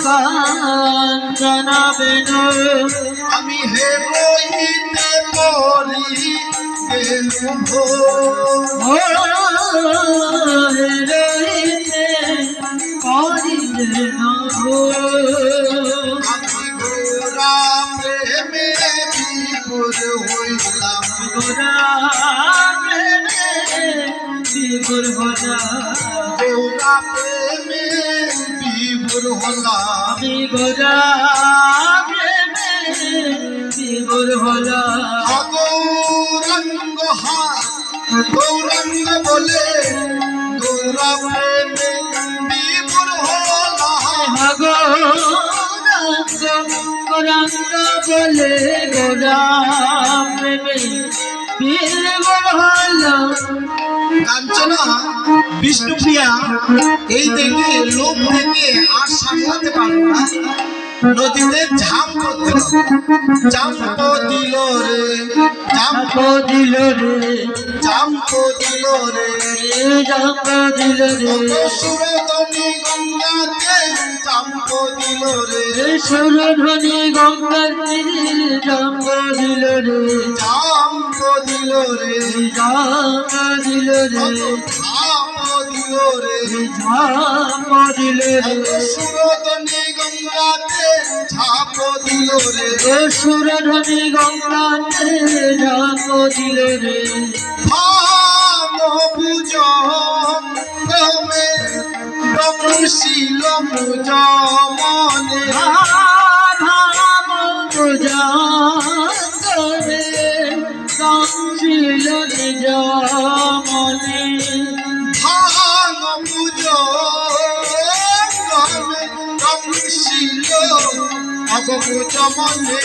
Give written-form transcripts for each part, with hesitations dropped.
কাঞ্চনা বেনু আমি হে রইতে পরি গেলু ভো রইতে পরিতে নভো আমি গোরা প্রেমে বিভোর হইলাম গোরা প্রেমে বিভোর হলাম গোরা প্রেমে বিভোর হলাম আমি গোরা প্রেমে বিভোর হলাম গৌরাঙ্গ গৌরাঙ্গ বলে গৌরা প্রেমে বিভোর হলাম গৌরাঙ্গ বলে গোরা প্রেমে বিভোর হলাম। কাঞ্চনা বিষ্ণুপ্রিয়া এই দেখে লোভ থেকে আর সামলাতে পারল না, নদীতে ঝাঁপ করতে চাম্প দিল রে চাম্প দিল রে চাম্প দিল রে চাম্প দিল রে সুরধনী গঙ্গাতে চাম্প দিল রে সুরধ্বনি গঙ্গার তীরে চাম্প দিল রে চাম্প দিল রে চাম্প দিল রে চাম্প দিল রে চাম্প দিল রে সুরধনী গঙ্গাতে ঝাঁপ দিল রে সুরধ্বনি গঙ্গাতে চাম্প দিল রে ভাব বুঝমে রমশীল মুজমনে ভাব বুঝান্তরে কাঞ্চিল নিজ মনে ভাব বুঝমে রমশীল অবুজমনে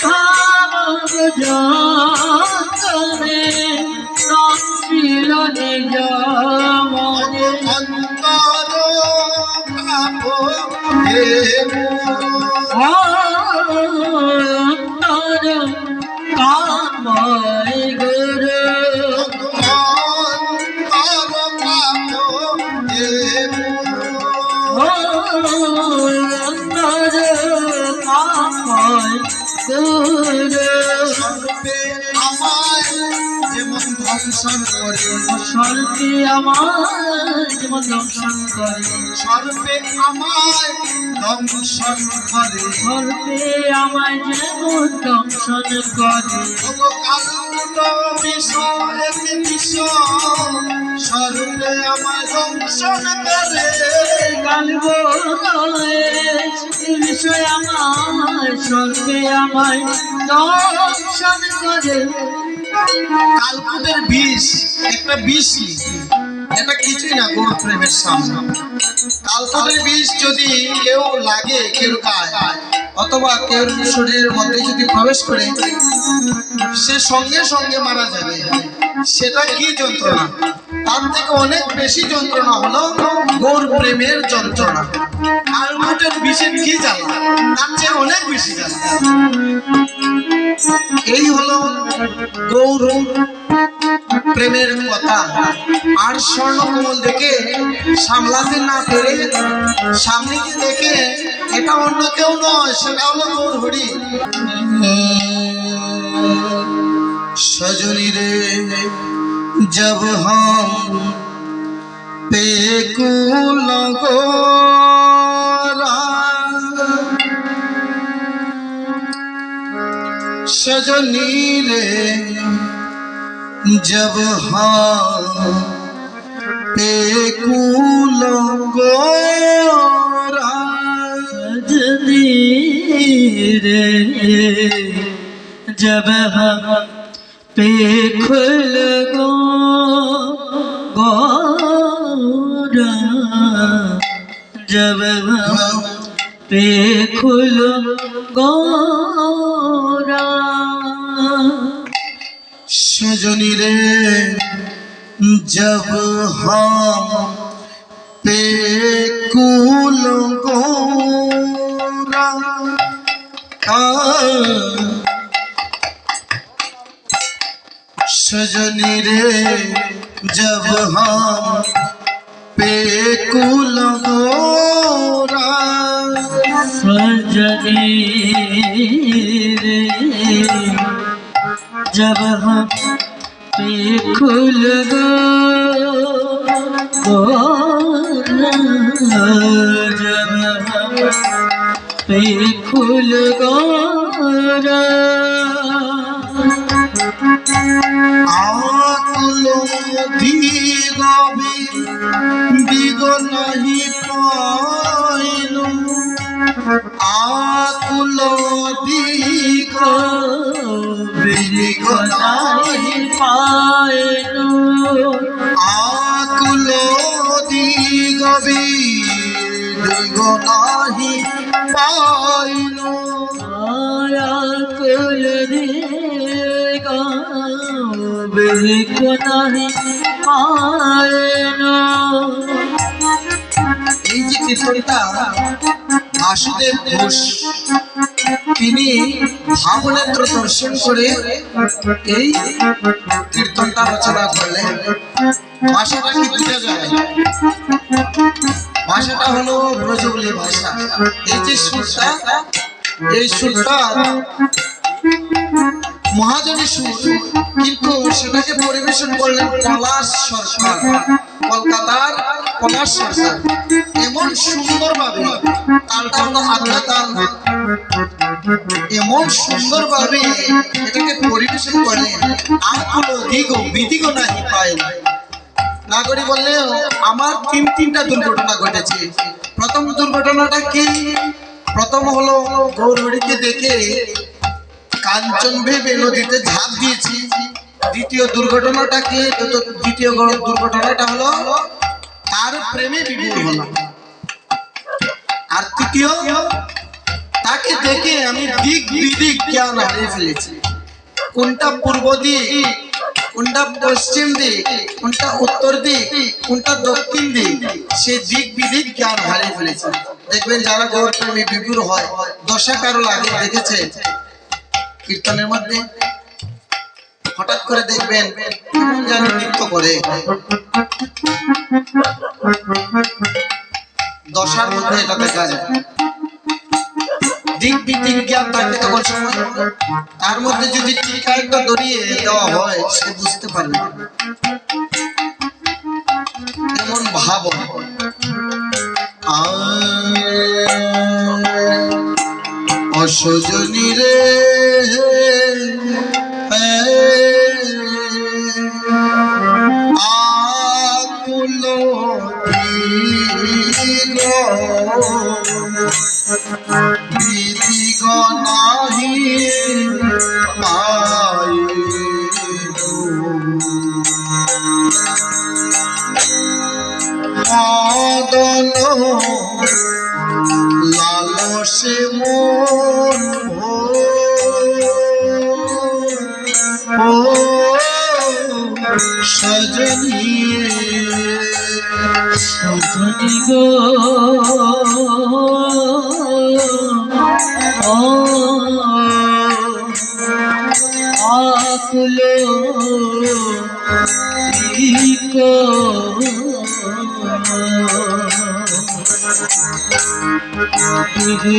ভাব বুঝান্তরে কাঞ্চিল নিজ মনে অন্তর কাপ হে অন্তর কাময় গুরু অন্তর কাপ হে অন্তর কাময় গুরু সর্বে আমায় যেমন ধ্বংসন করে সর্বে আমার যেমন দংশন করে সর্বে আমায় দংশন করে সর্বে আমায় যেমন দংশন করে কালকুট বিষ একটি বিষ সর্বে আমায় দংশন করে গালব বিষয় আমার সর্বে আমায় দংশন করে কালকুটের বিষ একটা বিষ এটা কিছুই না গৌর প্রেমের সামনে। কালকুটের বিষ যদি কেউ লাগে কেউ খায় অথবা কেউ শরীরের মধ্যে যদি প্রবেশ করে সে সঙ্গে সঙ্গে মারা যাবে, সেটা কি যন্ত্রণা? তার থেকে অনেক বেশি যন্ত্রণা হলো গৌর প্রেমের যন্ত্রণা। কালকুটের বিষের কি জ্বালা, তার চেয়ে অনেক বেশি জ্বালা। এই হলো গৌর প্রেমের কথা। আর স্বর্ণকমল দেখে সামলাতে না পেরে সামনে কি দেখে এটা অন্য কেউ নয়, সেটা হলো গৌর হরি। সজনী রে जब हम बेकुल गोरा सजनी रे जब हम बेकुल गोरा सजनी रे जब हम पे खुल गोरा जब हम पे खुल गोरा सजनी रे जब हम पे कुल गोरा सजनी रे जब हम पे कुल गोरा सजनी रे जब हम पे खुल गो जब हम पे खुल गो आकुलो दिगबी दिग नहीं पाइनु आकुलो दिग दिग नहीं पायनो आकुलो दिगबी दिग नहीं पाइनु आया कुल देगा बिल्कुल नहीं पायनो এই যে কীর্তনটা বাসুদেব ঘোষ তিনি ভাবনেত্র দর্শন করে এই কীর্তনটা রচনা করলেন। ভাষাটা কি বোঝা যায়? ভাষাটা হলো ব্রজবুলি ভাষা। এই যে সুরটা এই সুরটা মহাজনী সুর, কিন্তু সেটাকে পরিবেশন করলেন পলাশ সরকার, কলকাতার পলাশ সরকার। এমন সুন্দরভাবে তালটা হলো আধা তাল, এমন সুন্দরভাবে এটাকে পরিবেশন করলেন। আকুল দিগ বিদিগ নাহি পায় না করে বললে আমার তিনটা দুর্ঘটনা ঘটেছে। প্রথম দুর্ঘটনাটা কি? প্রথম হলো গৌরহরিকে দেখে কাঞ্চন ভেবে নদীতে ঝাঁপ দিয়েছি। দ্বিতীয় দুর্ঘটনাটা কি? দ্বিতীয় দুর্ঘটনাটা হলো তার প্রেমে বিভোর হলাম। আর তৃতীয়, তাকে দেখে আমি দিক বিদিক জ্ঞান হারিয়ে ফেলেছি। কোনটা পূর্ব দিক, কোনটা পশ্চিম দিক, কোনটা উত্তর দিক, কোনটা দক্ষিণ দিক, সে দিক বিদিক জ্ঞান হারিয়ে ফেলেছে। দেখবেন যারা গৌর প্রেমী বিভোর হয়, দশা কারো লাগে দেখেছে কীর্তনের মধ্যে হঠাৎ করে দেখবেন যেন নৃত্য করে, দশার মধ্যে এটা দেখা যায়। দিক বিদিক জ্ঞান থাকতে তখন সময়, তার মধ্যে যদি টিকা একটা দড়িয়ে দেওয়া হয় সে বুঝতে পারবে। এমন ভাব অসজনী রে আকুল দিগ নাহি মদন লালসে মন ও সজনী सजनी गो आकुलो को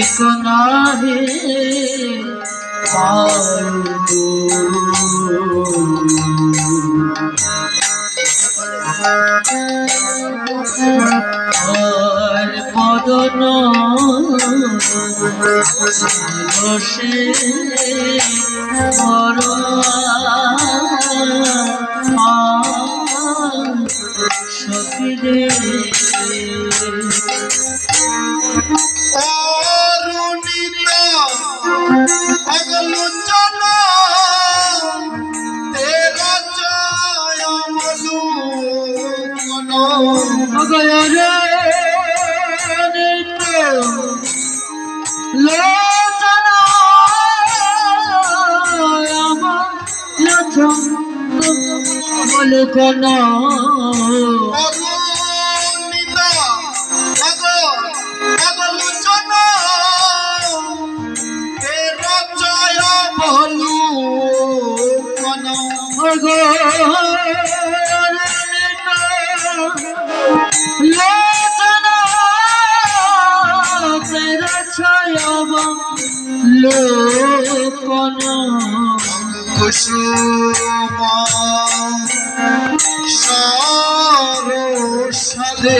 को नाहे पायो আর মদন বসে সখিরে অরুণিতা অগলোচন তেরা জয় অবলোকন অগরে নিত্য লোচনা আমার লক্ষণ অবলোকন অরুণিতা অগলোচন তেরা জয় অবলোকন লোচনা তেরা ছায়া লোকন কুসুম সরসাদে